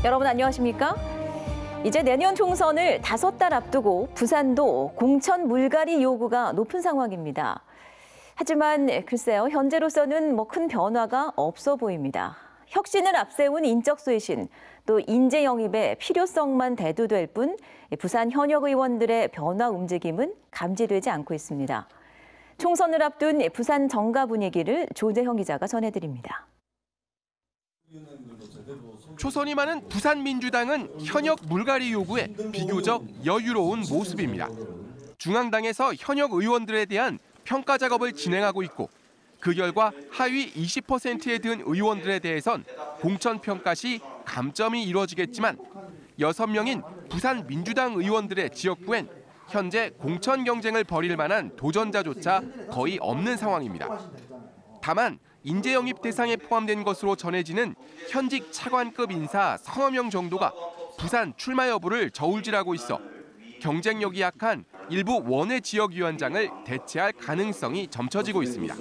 여러분 안녕하십니까? 이제 내년 총선을 5달 앞두고 부산도 공천 물갈이 요구가 높은 상황입니다. 하지만 글쎄요, 현재로서는 큰 변화가 없어 보입니다. 혁신을 앞세운 인적 쇄신, 또 인재 영입의 필요성만 대두될 뿐 부산 현역 의원들의 변화 움직임은 감지되지 않고 있습니다. 총선을 앞둔 부산 정가 분위기를 조재형 기자가 전해드립니다. 초선이 많은 부산민주당은 현역 물갈이 요구에 비교적 여유로운 모습입니다. 중앙당에서 현역 의원들에 대한 평가 작업을 진행하고 있고 그 결과 하위 20%에 든 의원들에 대해선 공천 평가 시 감점이 이루어지겠지만 6명인 부산민주당 의원들의 지역구엔 현재 공천 경쟁을 벌일 만한 도전자조차 거의 없는 상황입니다. 다만 인재 영입 대상에 포함된 것으로 전해지는 현직 차관급 인사 3명 정도가 부산 출마 여부를 저울질하고 있어 경쟁력이 약한 일부 원외 지역위원장을 대체할 가능성이 점쳐지고 있습니다.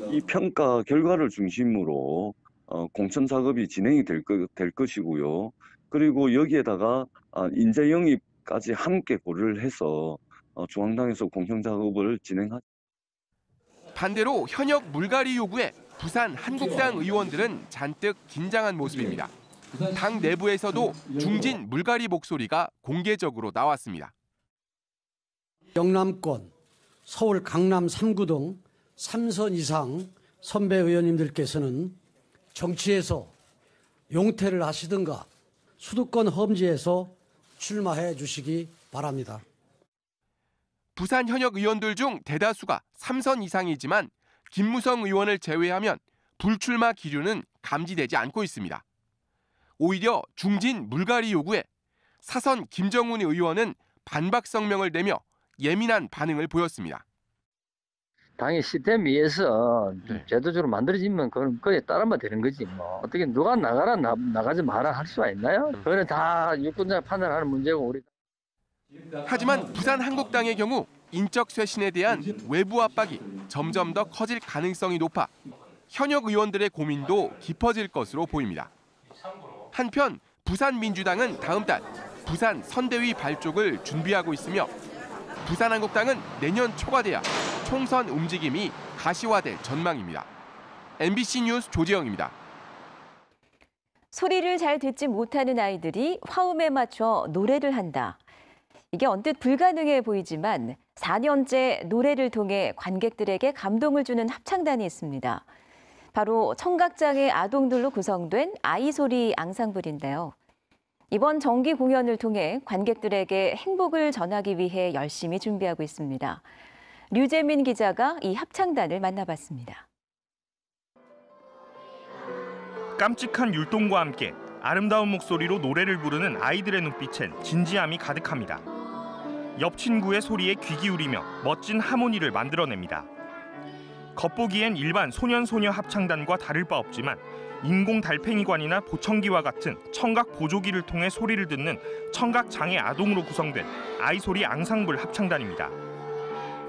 이 평가 결과를 중심으로 공천 작업이 진행이 될 것이고요. 그리고 여기에다가 인재 영입까지 함께 고려를 해서 중앙당에서 공천 작업을 진행하죠. 반대로 현역 물갈이 요구에 부산 한국당 의원들은 잔뜩 긴장한 모습입니다. 당 내부에서도 중진 물갈이 목소리가 공개적으로 나왔습니다. 영남권, 서울 강남 3구 등 3선 이상 선배 의원님들께서는 정치에서 용퇴를 하시든가 수도권 험지에서 출마해 주시기 바랍니다. 부산 현역 의원들 중 대다수가 3선 이상이지만 김무성 의원을 제외하면 불출마 기류는 감지되지 않고 있습니다. 오히려 중진 물갈이 요구에 사선 김정훈 의원은 반박 성명을 내며 예민한 반응을 보였습니다. 당의 시스템 위에서 제도적으로 만들어지면 그거에 따르면 되는 거지 뭐. 어떻게 누가 나가라 나가지 마라 할 수가 있나요? 그거는 다 유권자 판단하는 문제고 우리. 하지만 부산 한국당의 경우 인적 쇄신에 대한 외부 압박이 점점 더 커질 가능성이 높아 현역 의원들의 고민도 깊어질 것으로 보입니다. 한편 부산 민주당은 다음 달 부산 선대위 발족을 준비하고 있으며 부산 한국당은 내년 초가 돼야 총선 움직임이 가시화될 전망입니다. MBC 뉴스 조재영입니다. 소리를 잘 듣지 못하는 아이들이 화음에 맞춰 노래를 한다. 이게 언뜻 불가능해 보이지만 4년째 노래를 통해 관객들에게 감동을 주는 합창단이 있습니다. 바로 청각장애 아동들로 구성된 아이소리 앙상블인데요. 이번 정기 공연을 통해 관객들에게 행복을 전하기 위해 열심히 준비하고 있습니다. 류재민 기자가 이 합창단을 만나봤습니다. 깜찍한 율동과 함께 아름다운 목소리로 노래를 부르는 아이들의 눈빛엔 진지함이 가득합니다. 옆 친구의 소리에 귀 기울이며 멋진 하모니를 만들어냅니다. 겉보기엔 일반 소년소녀 합창단과 다를 바 없지만 인공 달팽이관이나 보청기와 같은 청각 보조기를 통해 소리를 듣는 청각장애 아동으로 구성된 아이소리 앙상블 합창단입니다.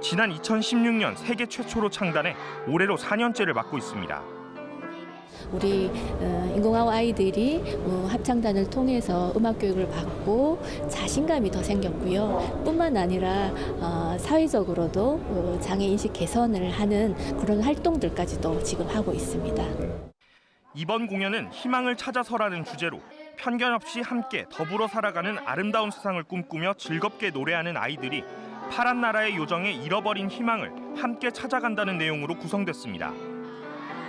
지난 2016년 세계 최초로 창단해 올해로 4년째를 맡고 있습니다. 우리 인공아웃 아이들이 합창단을 통해서 음악 교육을 받고 자신감이 더 생겼고요. 뿐만 아니라 사회적으로도 장애인식 개선을 하는 그런 활동들까지도 지금 하고 있습니다. 이번 공연은 희망을 찾아서라는 주제로 편견 없이 함께 더불어 살아가는 아름다운 세상을 꿈꾸며 즐겁게 노래하는 아이들이 파란 나라의 요정에 잃어버린 희망을 함께 찾아간다는 내용으로 구성됐습니다.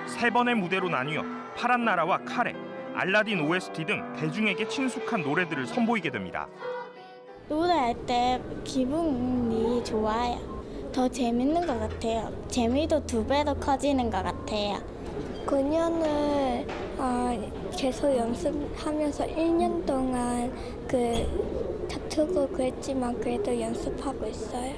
3번의 무대로 나뉘어 파란 나라와 카레, 알라딘 OST 등 대중에게 친숙한 노래들을 선보이게 됩니다. 노래할 때 기분이 좋아요. 더 재밌는 것 같아요. 재미도 2배로 커지는 것 같아요. 공연을 계속 연습하면서 1년 동안 다투고 그랬지만 그래도 연습하고 있어요.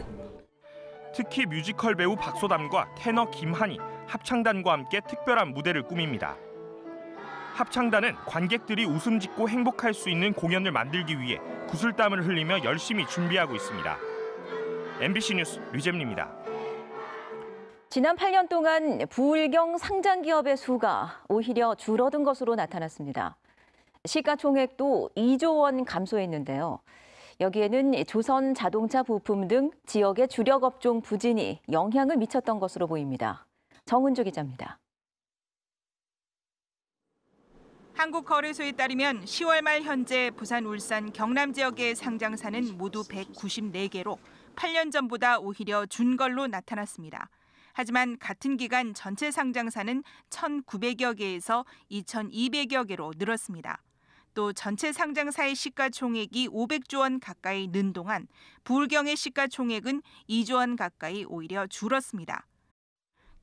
특히 뮤지컬 배우 박소담과 테너 김한이 합창단과 함께 특별한 무대를 꾸밉니다. 합창단은 관객들이 웃음 짓고 행복할 수 있는 공연을 만들기 위해 구슬땀을 흘리며 열심히 준비하고 있습니다. MBC 뉴스 류재민입니다. 지난 8년 동안 부울경 상장 기업의 수가 오히려 줄어든 것으로 나타났습니다. 시가총액도 2조 원 감소했는데요. 여기에는 조선 자동차 부품 등 지역의 주력 업종 부진이 영향을 미쳤던 것으로 보입니다. 정은주 기자입니다. 한국거래소에 따르면 10월 말 현재 부산, 울산, 경남 지역의 상장사는 모두 194개로 8년 전보다 오히려 준 걸로 나타났습니다. 하지만 같은 기간 전체 상장사는 1,900여 개에서 2,200여 개로 늘었습니다. 또 전체 상장사의 시가총액이 500조 원 가까이 는 동안 부울경의 시가총액은 2조 원 가까이 오히려 줄었습니다.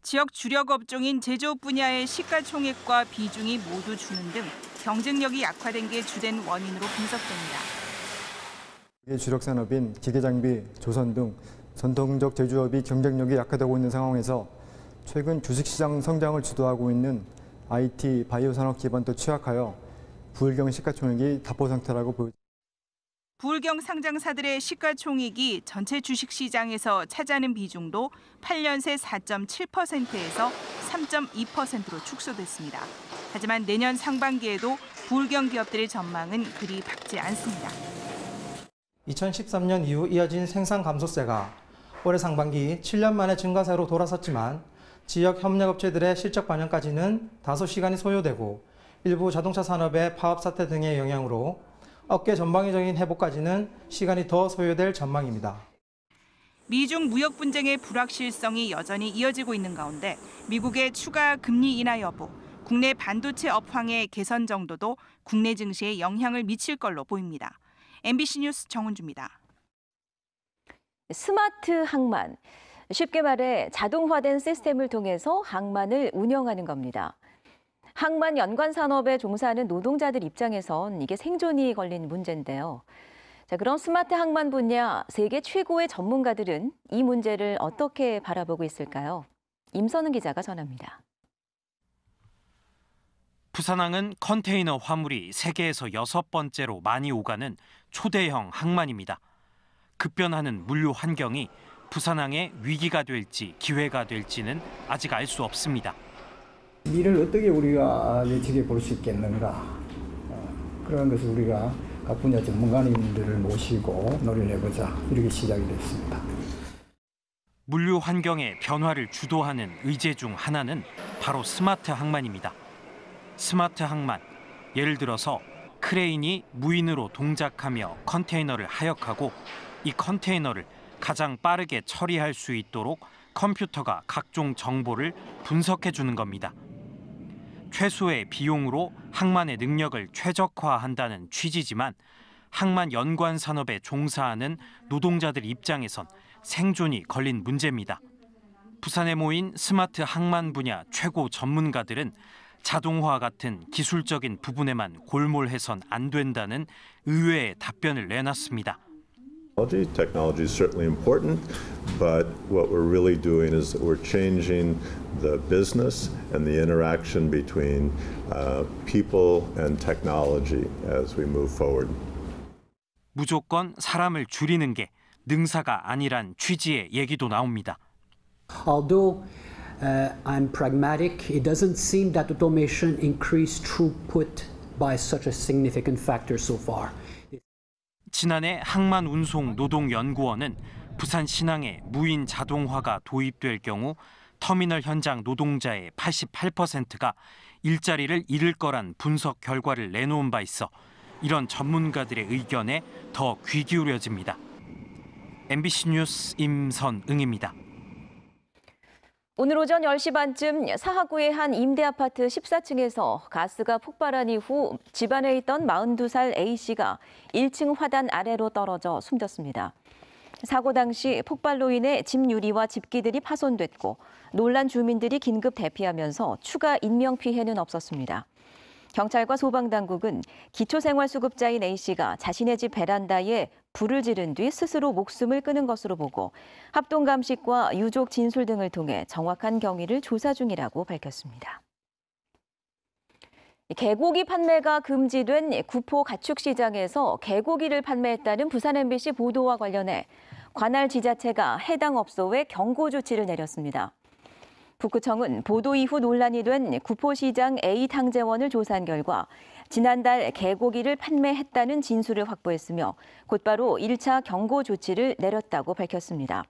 지역 주력 업종인 제조업 분야의 시가총액과 비중이 모두 주는 등 경쟁력이 약화된 게 주된 원인으로 분석됩니다. 주력 산업인 기계장비, 조선 등 전통적 제조업이 경쟁력이 약화되고 있는 상황에서 최근 주식시장 성장을 주도하고 있는 IT, 바이오 산업 기반도 취약하여 부울경 시가총액이 답보 상태라고 보입니다. 부울경 상장사들의 시가총액이 전체 주식시장에서 차지하는 비중도 8년 새 4.7%에서 3.2%로 축소됐습니다. 하지만 내년 상반기에도 부울경 기업들의 전망은 그리 밝지 않습니다. 2013년 이후 이어진 생산 감소세가 올해 상반기 7년 만에 증가세로 돌아섰지만 지역 협력업체들의 실적 반영까지는 다소 시간이 소요되고 일부 자동차 산업의 파업 사태 등의 영향으로 업계 전방위적인 회복까지는 시간이 더 소요될 전망입니다. 미중 무역 분쟁의 불확실성이 여전히 이어지고 있는 가운데 미국의 추가 금리 인하 여부, 국내 반도체 업황의 개선 정도도 국내 증시에 영향을 미칠 걸로 보입니다. MBC 뉴스 정은주입니다. 스마트 항만. 쉽게 말해 자동화된 시스템을 통해서 항만을 운영하는 겁니다. 항만 연관 산업에 종사하는 노동자들 입장에선 이게 생존이 걸린 문제인데요. 자, 그럼 스마트 항만 분야 세계 최고의 전문가들은 이 문제를 어떻게 바라보고 있을까요? 임선은 기자가 전합니다. 부산항은 컨테이너 화물이 세계에서 6번째로 많이 오가는 초대형 항만입니다. 급변하는 물류 환경이 부산항의 위기가 될지 기회가 될지는 아직 알 수 없습니다. 미래를 어떻게 우리가 예측해 볼 수 있겠는가. 그런 것을 우리가 각 분야 전문가님들을 모시고 논의를 해보자. 이렇게 시작이 됐습니다. 물류 환경의 변화를 주도하는 의제 중 하나는 바로 스마트 항만입니다. 스마트 항만, 예를 들어서 크레인이 무인으로 동작하며 컨테이너를 하역하고 이 컨테이너를 가장 빠르게 처리할 수 있도록 컴퓨터가 각종 정보를 분석해 주는 겁니다. 최소의 비용으로 항만의 능력을 최적화한다는 취지지만 항만 연관 산업에 종사하는 노동자들 입장에선 생존이 걸린 문제입니다. 부산에 모인 스마트 항만 분야 최고 전문가들은 자동화 같은 기술적인 부분에만 골몰해선 안 된다는 의외의 답변을 내놨습니다. Technology is certainly important, but what we're really doing is that we're changing the business and the interaction between people and technology as we move forward. 무조건 사람을 줄이는 게 능사가 아니란 취지의 얘기도 나옵니다. Although I'm pragmatic, it doesn't seem that automation increased throughput by such a significant factor so far. 지난해 항만운송노동연구원은 부산 신항에 무인 자동화가 도입될 경우 터미널 현장 노동자의 88%가 일자리를 잃을 거란 분석 결과를 내놓은 바 있어 이런 전문가들의 의견에 더 귀 기울여집니다. MBC 뉴스 임선응입니다. 오늘 오전 10시 반쯤 사하구의 한 임대아파트 14층에서 가스가 폭발한 이후 집안에 있던 42살 A씨가 1층 화단 아래로 떨어져 숨졌습니다. 사고 당시 폭발로 인해 집 유리와 집기들이 파손됐고 놀란 주민들이 긴급 대피하면서 추가 인명피해는 없었습니다. 경찰과 소방당국은 기초생활수급자인 A씨가 자신의 집 베란다에 불을 지른 뒤 스스로 목숨을 끊은 것으로 보고 합동감식과 유족 진술 등을 통해 정확한 경위를 조사 중이라고 밝혔습니다. 개고기 판매가 금지된 구포 가축시장에서 개고기를 판매했다는 부산 MBC 보도와 관련해 관할 지자체가 해당 업소에 경고 조치를 내렸습니다. 북구청은 보도 이후 논란이 된 구포시장 A탕제원을 조사한 결과 지난달 개고기를 판매했다는 진술을 확보했으며 곧바로 1차 경고 조치를 내렸다고 밝혔습니다.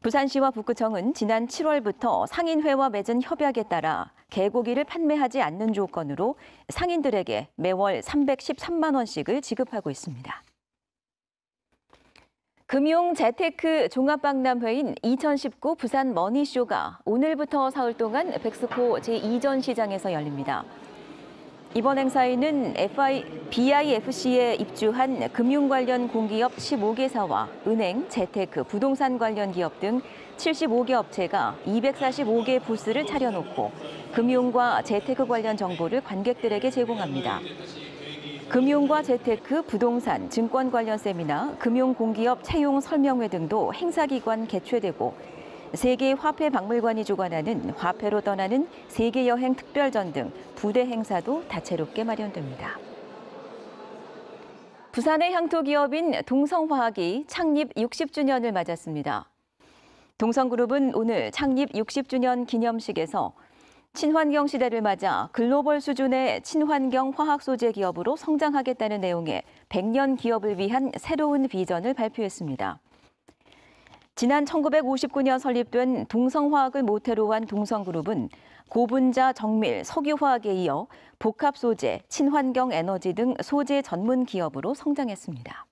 부산시와 북구청은 지난 7월부터 상인회와 맺은 협약에 따라 개고기를 판매하지 않는 조건으로 상인들에게 매월 313만 원씩을 지급하고 있습니다. 금융 재테크 종합박람회인 2019 부산 머니쇼가 오늘부터 사흘 동안 백스코 제2전 시장에서 열립니다. 이번 행사에는 BIFC에 입주한 금융 관련 공기업 15개사와 은행, 재테크, 부동산 관련 기업 등 75개 업체가 245개 부스를 차려놓고 금융과 재테크 관련 정보를 관객들에게 제공합니다. 금융과 재테크, 부동산, 증권 관련 세미나, 금융공기업 채용 설명회 등도 행사기관 개최되고 세계화폐박물관이 주관하는 화폐로 떠나는 세계여행 특별전 등 부대 행사도 다채롭게 마련됩니다. 부산의 향토기업인 동성화학이 창립 60주년을 맞았습니다. 동성그룹은 오늘 창립 60주년 기념식에서 친환경 시대를 맞아 글로벌 수준의 친환경 화학 소재 기업으로 성장하겠다는 내용의 100년 기업을 위한 새로운 비전을 발표했습니다. 지난 1959년 설립된 동성화학을 모태로 한 동성그룹은 고분자 정밀 석유화학에 이어 복합 소재, 친환경 에너지 등 소재 전문 기업으로 성장했습니다.